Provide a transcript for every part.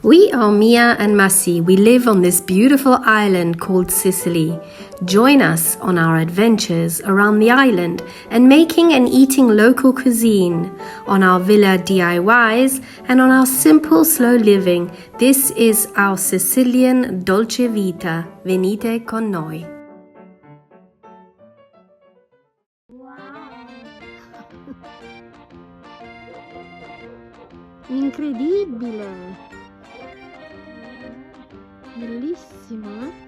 We are Mia and Massi. We live on this beautiful island called Sicily. Join us on our adventures around the island and making and eating local cuisine, on our villa D.I.Ys and on our simple slow living. This is our Sicilian Dolce vita. Venite con noi. Incredibile! Bellissimo!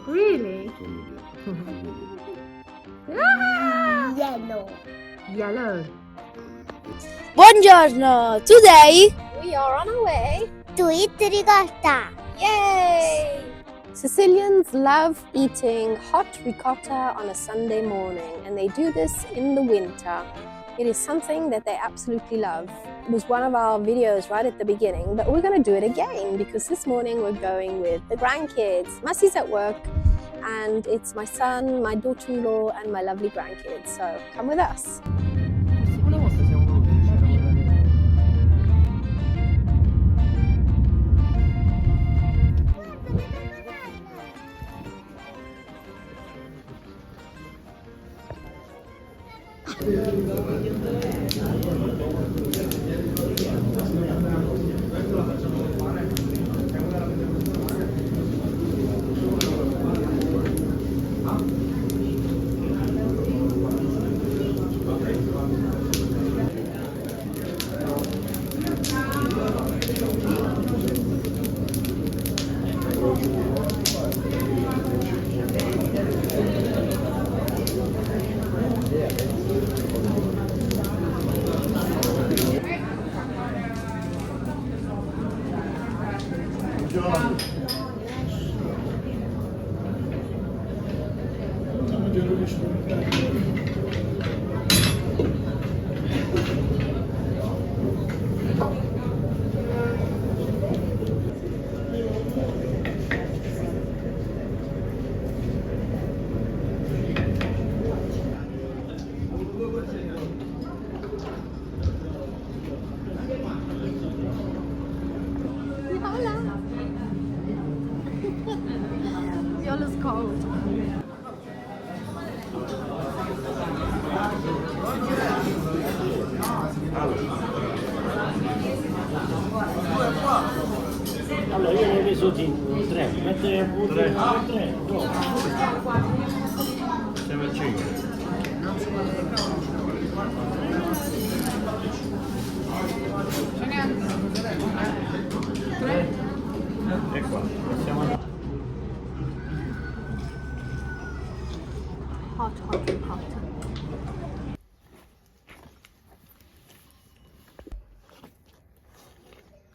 Really? Yellow. Yellow. Buongiorno! Today We are on our way. to eat ricotta. Yay! Sicilians love eating hot ricotta on a Sunday morning, and they do this in the winter. It is something that they absolutely love. It was one of our videos right at the beginning, but we're going to do it again because this morning we're going with the grandkids. Massi's at work, and it's my son, my daughter-in-law, and my lovely grandkids. So come with us. Viola's cold. Allora io ne ho messo 3, mettere pure 3, 2. Siamo a 5. E qua, siamo a Hot, hot, hot.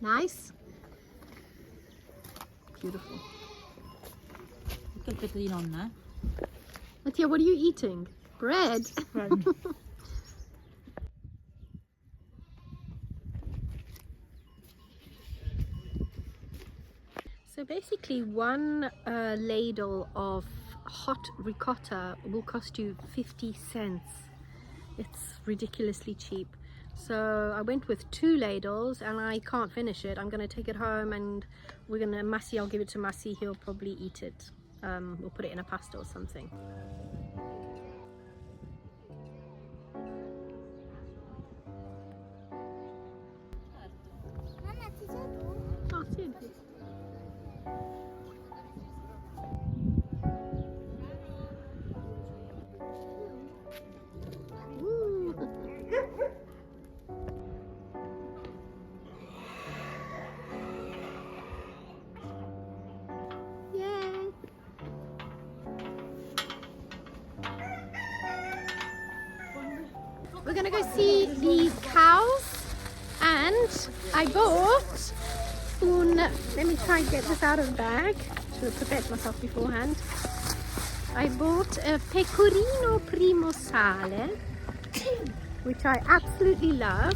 Nice. Beautiful. Che il petto di nonna, Mattia, what are you eating? Bread? So basically one ladle of hot ricotta will cost you 50 cents. It's ridiculously cheap. So I went with 2 ladles and I can't finish it. I'm going to take it home and Massi, I'll give it to Massi, he'll probably eat it. We'll put it in a pasta or something. Mamma, ti sei tu? Oh, senti. We're gonna go see these cows, and I bought let me try and get this out of the bag. Should have prepared myself beforehand. I bought a pecorino primo sale, which I absolutely love,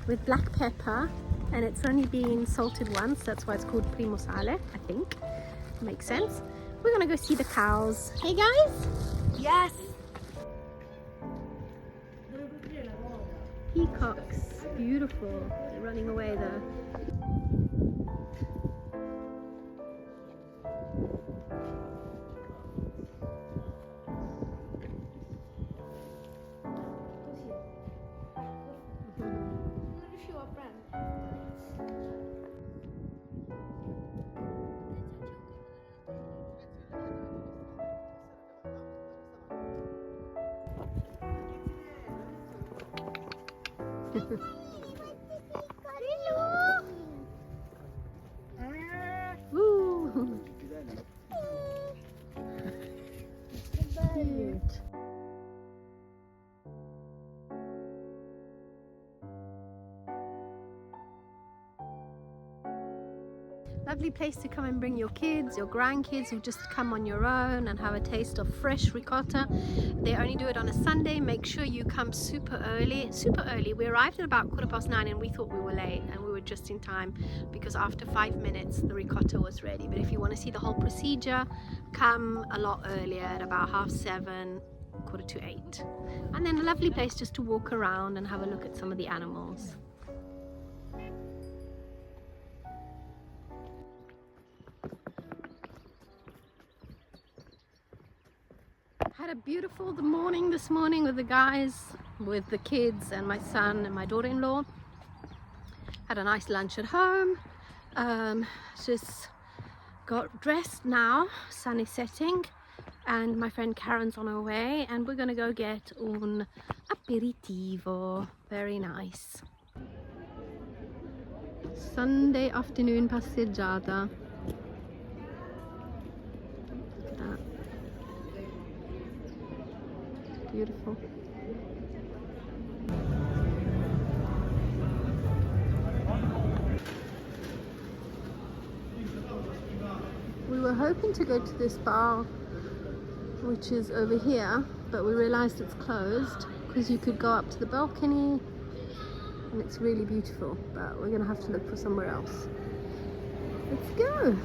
with black pepper, and it's only been salted once, that's why it's called primo sale, I think. Makes sense. We're gonna go see the cows. Hey guys! Yes. Peacocks, beautiful. They're running away though. Woo! Cute. Lovely place to come and bring your kids, your grandkids, or just come on your own and have a taste of fresh ricotta. They only do it on a Sunday. Make sure you come super early. Super early. We arrived at about 9:15 and we thought we were late, and we were just in time because after 5 minutes the ricotta was ready. But if you want to see the whole procedure, come a lot earlier at about 7:30, 7:45. And then a lovely place just to walk around and have a look at some of the animals. Had a beautiful morning this morning with the guys, with the kids and my son and my daughter-in-law. Had a nice lunch at home. Just got dressed now, sun is setting, and my friend Karen's on her way, and we're gonna go get un aperitivo. Very nice. Sunday afternoon passeggiata. Beautiful. We were hoping to go to this bar, which is over here, but we realized it's closed because you could go up to the balcony and it's really beautiful, but we're gonna have to look for somewhere else. Let's go.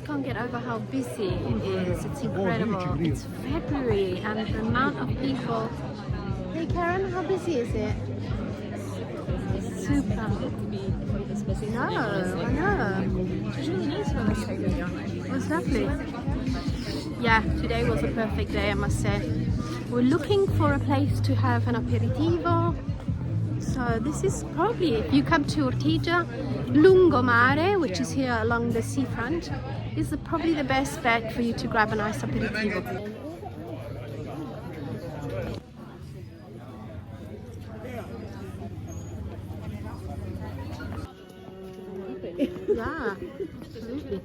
Can't get over how busy it is. It's incredible. It's February and the amount of people. Hey Karen, how busy is it? Super. No, I know. It's really nice when it's It was lovely. Yeah, today was a perfect day, I must say. We're looking for a place to have an aperitivo. So this is probably, if you come to Ortigia, Lungomare, which is here along the seafront, is probably the best bet for you to grab a nice aperitivo. Yeah, absolutely.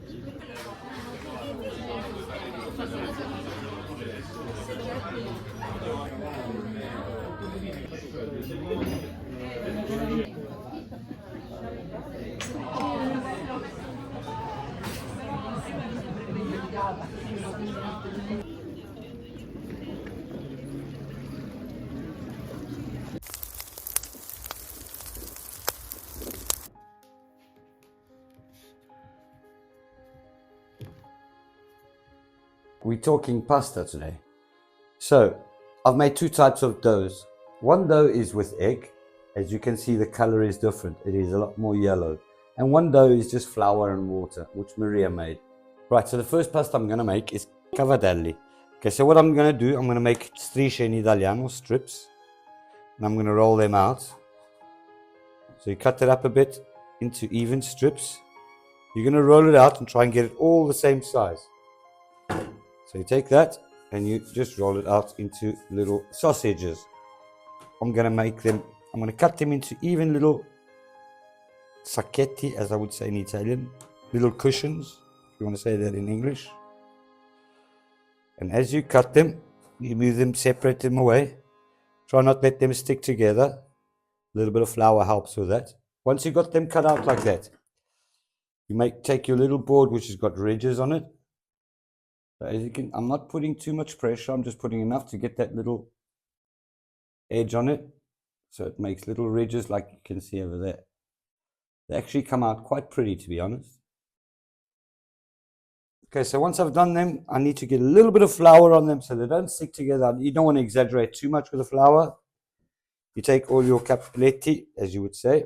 We're talking pasta today. So I've made two types of doughs. One dough is with egg. As you can see, the color is different. It is a lot more yellow. And one dough is just flour and water, which Maria made. Right, so the first pasta I'm going to make is cavadelli. Okay, so what I'm going to do, I'm going to make strisce in Italiano, strips. And I'm going to roll them out. So you cut it up a bit into even strips. You're going to roll it out and try and get it all the same size. So you take that and you just roll it out into little sausages. I'm going to cut them into even little sacchetti, as I would say in Italian, little cushions, if you want to say that in English. And as you cut them, you move them, separate them away. Try not to let them stick together. A little bit of flour helps with that. Once you've got them cut out like that, you take your little board which has got ridges on it. So as you can, I'm not putting too much pressure, I'm just putting enough to get that little edge on it. So it makes little ridges like you can see over there. They actually come out quite pretty, to be honest. Okay, so once I've done them, I need to get a little bit of flour on them so they don't stick together. You don't want to exaggerate too much with the flour. You take all your cappelletti, as you would say.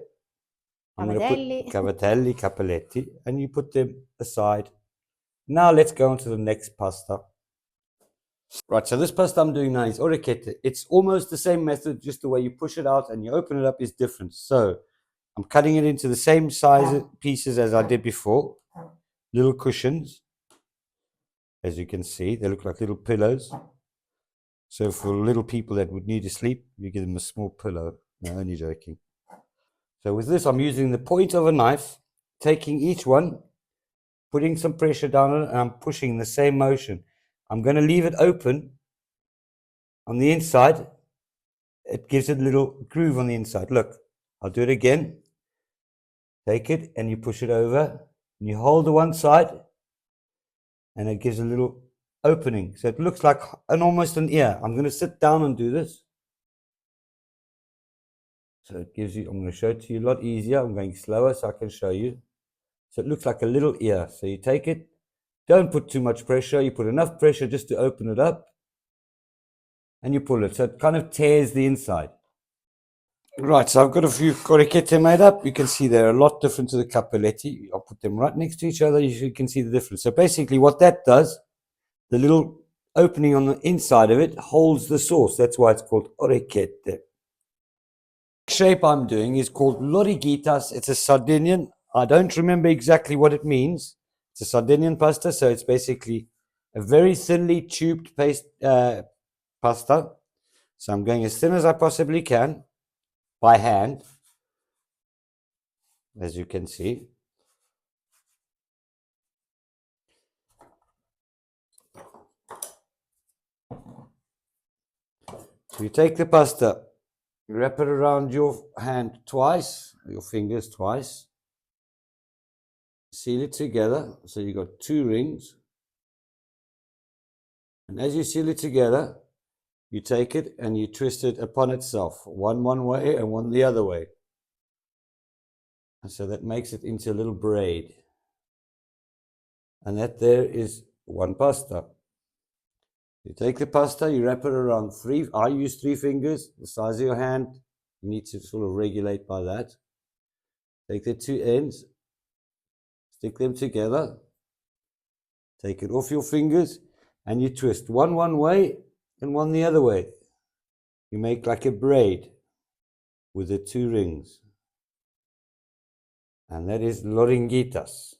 I'm going to put cavatelli, cappelletti, and you put them aside. Now let's go on to the next pasta. Right, so this pasta I'm doing now is orecchiette. It's almost the same method, just the way you push it out and you open it up is different. So I'm cutting it into the same size pieces as I did before. Little cushions. As you can see, they look like little pillows. So for little people that would need to sleep, you give them a small pillow. No, only joking. So with this, I'm using the point of a knife, taking each one, putting some pressure down on it, and I'm pushing in the same motion. I'm going to leave it open on the inside. It gives it a little groove on the inside. Look, I'll do it again. Take it and you push it over, and you hold the one side, and it gives a little opening. So it looks like almost an ear. I'm going to sit down and do this. So it gives you, I'm going to show it to you a lot easier. I'm going slower so I can show you. So it looks like a little ear. So you take it, don't put too much pressure. You put enough pressure just to open it up, and you pull it. So it kind of tears the inside. Right, so I've got a few orecchiette made up. You can see they're a lot different to the cappelletti. I'll put them right next to each other. You can see the difference. So basically what that does, the little opening on the inside of it holds the sauce. That's why it's called orecchiette. The shape I'm doing is called lorigitas. It's a Sardinian. I don't remember exactly what it means. It's a Sardinian pasta, so it's basically a very thinly tubed paste pasta. So I'm going as thin as I possibly can by hand, as you can see. So you take the pasta, you wrap it around your hand twice, your fingers twice, seal it together, so you got 2 rings. And as you seal it together, you take it and you twist it upon itself, one way and one the other way. And so that makes it into a little braid. And that there is one pasta. You take the pasta, you wrap it around 3, I use 3 fingers, the size of your hand. You need to sort of regulate by that. Take the 2 ends, stick them together, take it off your fingers, and you twist one way and one the other way. You make like a braid with the 2 rings. And that is loringitas.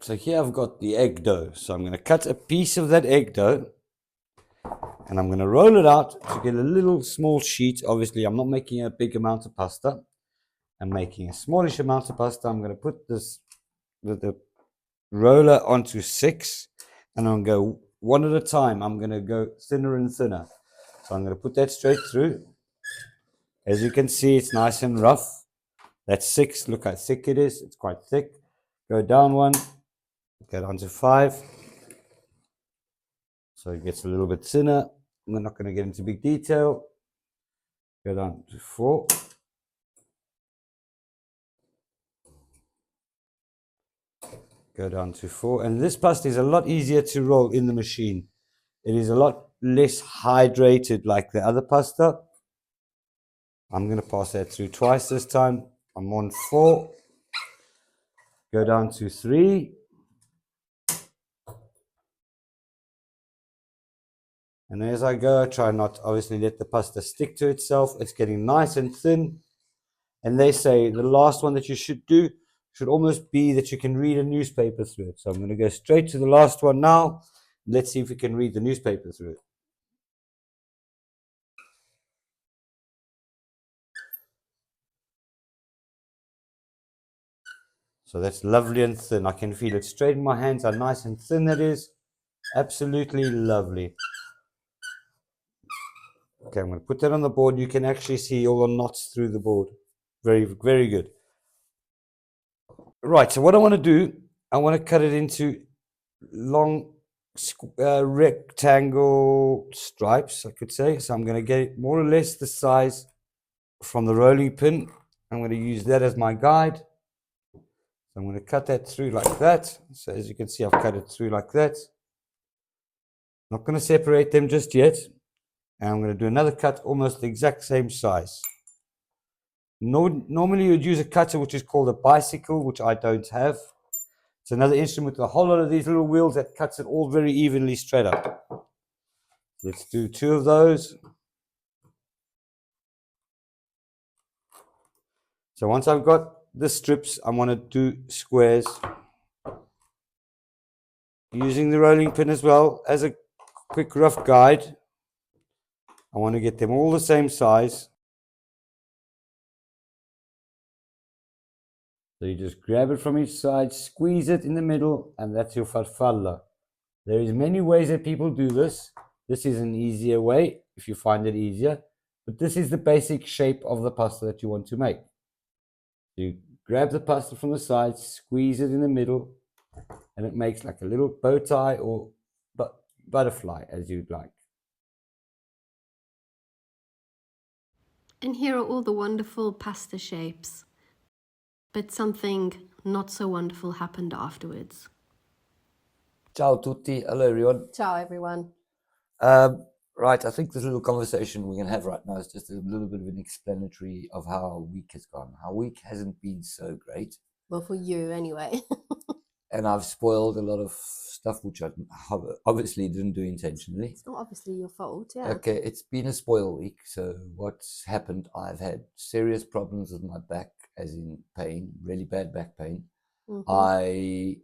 So here I've got the egg dough. So I'm going to cut a piece of that egg dough and I'm going to roll it out to get a little small sheet. Obviously, I'm not making a big amount of pasta. I'm making a smallish amount of pasta. I'm going to put this with the roller onto 6 and I'm going to go one at a time. I'm going to go thinner and thinner. So I'm going to put that straight through. As you can see, it's nice and rough. That's 6. Look how thick it is. It's quite thick. Go down 1. Go down to 5. So it gets a little bit thinner. We're not going to get into big detail. Go down to 4. Go down to 4. And this pasta is a lot easier to roll in the machine. It is a lot less hydrated like the other pasta. I'm going to pass that through twice this time. I'm on 4. Go down to 3. And as I go, I try not to obviously let the pasta stick to itself. It's getting nice and thin. And they say the last one that you should do should almost be that you can read a newspaper through it. So I'm going to go straight to the last one now. Let's see if we can read the newspaper through it. So that's lovely and thin. I can feel it straight in my hands, how nice and thin that is. Absolutely lovely. Okay, I'm going to put that on the board. You can actually see all the knots through the board. Very, very good. Right, so what I want to do, I want to cut it into long rectangle stripes, I could say. So I'm going to get it more or less the size from the rolling pin. I'm going to use that as my guide. So I'm going to cut that through like that. So as you can see, I've cut it through like that. Not going to separate them just yet. And I'm going to do another cut almost the exact same size. Normally you'd use a cutter which is called a bicycle, which I don't have. It's another instrument with a whole lot of these little wheels that cuts it all very evenly straight up. Let's do 2 of those. So once I've got the strips, I want to do squares. Using the rolling pin as well as a quick rough guide. I want to get them all the same size. So you just grab it from each side, squeeze it in the middle, and that's your farfalla. There is many ways that people do this. This is an easier way if you find it easier, but this is the basic shape of the pasta that you want to make. You grab the pasta from the sides, squeeze it in the middle, and it makes like a little bow tie or butterfly, as you'd like. And here are all the wonderful pasta shapes. But something not so wonderful happened afterwards. Ciao tutti, hello everyone. Ciao, everyone. Right, I think this little conversation we're going to have right now is just a little bit of an explanatory of how our week has gone. Our week hasn't been so great. Well, for you anyway. And I've spoiled a lot of stuff which I obviously didn't do intentionally. It's not obviously your fault, yeah. Okay, it's been a spoil week. So what's happened, I've had serious problems with my back, as in pain, really bad back pain. Mhm.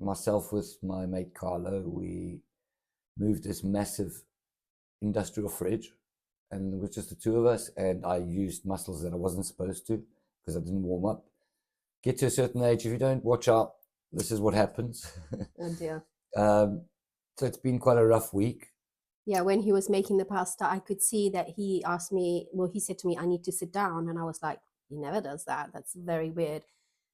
Myself with my mate Carlo, we moved this massive industrial fridge, and it was just the 2 of us, and I used muscles that I wasn't supposed to because I didn't warm up. Get to a certain age, if you don't watch out, this is what happens. Oh dear. So it's been quite a rough week. Yeah, when he was making the pasta, I could see that he asked me, well, he said to me, I need to sit down. And I was like, he never does that. That's very weird.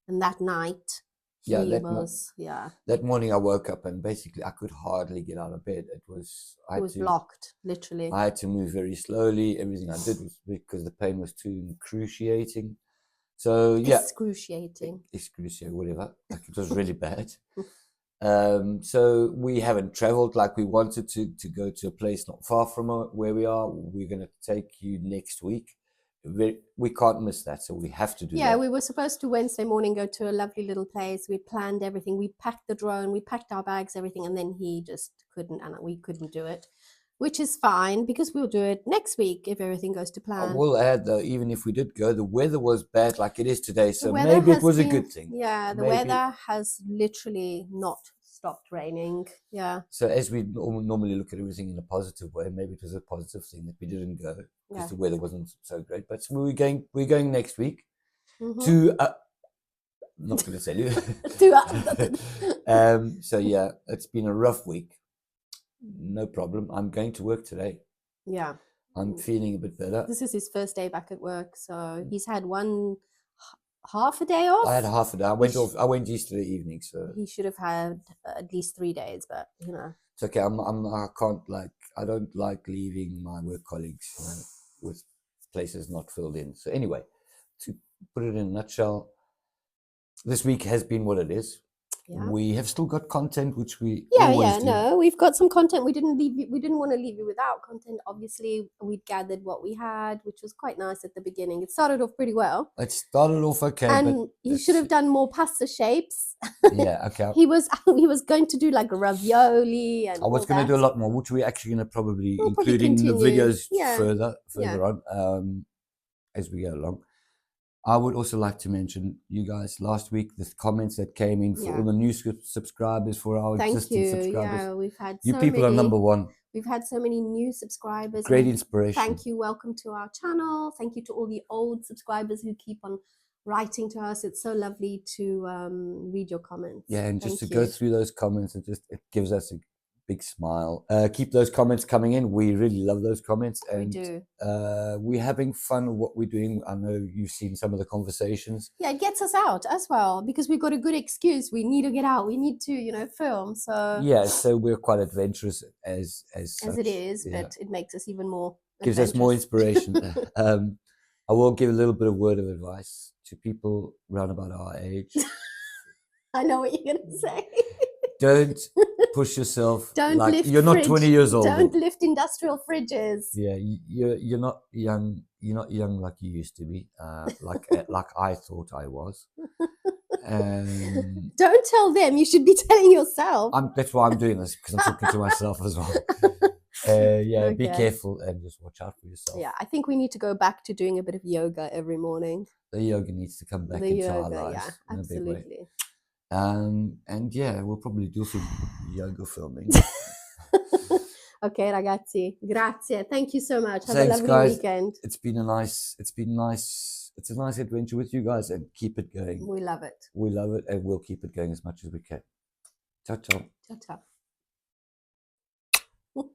And that night, that morning I woke up and basically I could hardly get out of bed. It was blocked, literally. I had to move very slowly. Everything I did was because the pain was too excruciating. So yeah, excruciating, whatever. Like, it was really bad. So we haven't traveled like we wanted to go to a place not far from where we are. We're going to take you next week. We can't miss that, so we have to do that. Yeah, we were supposed to Wednesday morning go to a lovely little place. We planned everything. We packed the drone, we packed our bags, everything, and then he just couldn't, and we couldn't do it, which is fine because we'll do it next week if everything goes to plan. I will add though, even if we did go, the weather was bad like it is today, so maybe it was a good thing. Yeah, the weather has literally not stopped raining. Yeah. So as we normally look at everything in a positive way, maybe it was a positive thing that we didn't go because the weather wasn't so great. But we're going next week to. I'm not going to tell you. So yeah, it's been a rough week. No problem. I'm going to work today. Yeah. I'm feeling a bit better. This is his first day back at work, so he's had half a day off. I had half a day. I went yesterday evening, so he should have had at least 3 days. But you know, it's okay. I don't like leaving my work colleagues with places not filled in. So anyway, to put it in a nutshell, this week has been what it is. Yeah. We have still got content, which we always do. No, we've got some content. We didn't want to leave you without content. Obviously, we'd gathered what we had, which was quite nice at the beginning. It started off pretty well. It started off okay, and he should have done more pasta shapes. Yeah, okay. he was going to do like a ravioli, and I was going to do a lot more, which we're actually going to probably include in the videos further on as we go along. I would also like to mention, you guys, last week, the comments that came in for all the new subscribers, for our existing subscribers. Yeah, we've had you people are number one. We've had so many new subscribers. Great inspiration. Thank you. Welcome to our channel. Thank you to all the old subscribers who keep on writing to us. It's so lovely to read your comments. Yeah, and just to go through those comments, it gives us big smile. Keep those comments coming in. We really love those comments, and We do. we're having fun with what we're doing. I know you've seen some of the conversations. Yeah, it gets us out as well because we've got a good excuse. We need to get out. We need to, film. So Yeah, so we're quite adventurous as as such. it is, Yeah. but it makes us even more. Gives us more adventurous. inspiration. I will give a little bit of word of advice to people around about our age. I know what you're gonna say. Don't push yourself. Don't like lift you're not fridge. 20 years old. Don't lift industrial fridges. Yeah, you're not young. You're not young like you used to be. Like I thought I was. Don't tell them. You should be telling yourself. That's why I'm doing this, because I'm talking to myself as well. Yeah, be Okay. careful and just watch out for yourself. Yeah, I think we need to go back to doing a bit of yoga every morning. The yoga needs to come back The into our yoga, lives yeah, in a big way. absolutely. And yeah, we'll probably do some yoga filming. Okay, ragazzi, grazie. Thank you so much. Have Thanks, a lovely guys. weekend. It's a nice adventure with you guys, and keep it going. We love it. We love it, and we'll keep it going as much as we can. Ciao, ciao. Ciao, ciao.